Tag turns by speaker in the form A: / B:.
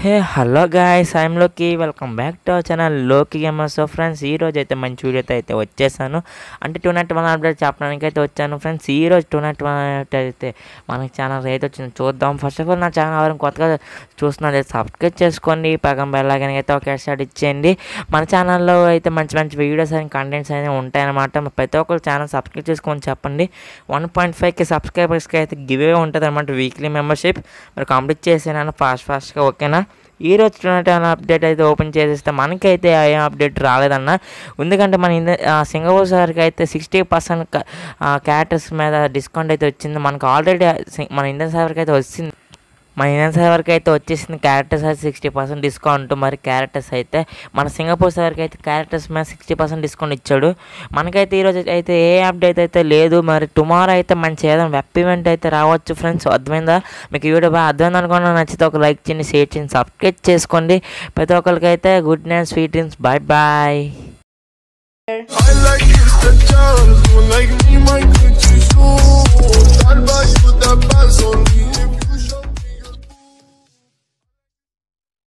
A: Hey hello guys, I'm లోకి. Welcome back to our channel లోకి gamers. So friends, ఈరోజు అయితే మంచి వీడియోతో అయితే వచ్చేసాను. అంటే 201 అప్డేట్ చెప్పడానికి అయితే వచ్చాను ఫ్రెండ్స్. ఈరోజు 201 అయితే మనకి ఛానల్ అయితే వచ్చింది, చూద్దాం. ఫస్ట్ ఆఫ్ ఆల్ నా ఛానల్ ఎవరైనా కొత్తగా చూస్తున్నది సబ్స్క్రైబ్ చేసుకోండి, పక్కన బెల్ ఐకాన్ అయితే ఒక షాట్ ఇచ్చేయండి. మన ఛానల్లో అయితే మంచి మంచి వీడియోస్ అండ్ కంటెంట్స్ అయితే ఉంటాయన్నమాట. ప్రతి ఒక్కరు ఛానల్ సబ్స్క్రైబ్ చేసుకొని చెప్పండి. 1.5K సబ్స్క్రైబర్స్కి అయితే గివ్ అవే ఉంటుంది అనమాట, వీక్లీ మెంబర్షిప్. మీరు కంప్లీట్ చేసేనాను ఫాస్ట్గా, ఓకేనా? ఈరోజు 201 అప్డేట్ అయితే ఓపెన్ చేసేస్తే మనకైతే ఏం అప్డేట్ రాలేదన్న. ఎందుకంటే మన సింగపూర్ సార్కి అయితే 60% క్యారెక్టర్స్ మీద డిస్కౌంట్ అయితే వచ్చింది. మనకు ఆల్రెడీ మన ఇండియన్ సర్వర్కి అయితే వచ్చింది. మన ఇండియన్ సర్వర్కి అయితే వచ్చేసింది క్యారెక్టర్స్ అయితే 60% డిస్కౌంట్. మరి క్యారెక్టర్స్ అయితే మన సింగపూర్ సర్వర్కి అయితే క్యారెక్టర్స్ మీద 60% డిస్కౌంట్ ఇచ్చాడు. మనకైతే ఈరోజు అయితే ఏ అప్డేట్ అయితే లేదు. మరి టుమారో అయితే మంచి ఏదైనా వెబ్ ఈవెంట్ అయితే రావచ్చు ఫ్రెండ్స్. అర్థమైందా మీకు? ఈ వీడియో బాగా అర్థమైంది అనుకున్నా. నచ్చితే ఒక లైక్ చేయండి, షేర్ చేయండి, సబ్స్క్రైబ్ చేసుకోండి. ప్రతి ఒక్కరికి అయితే good night, sweet dreams, bye bye.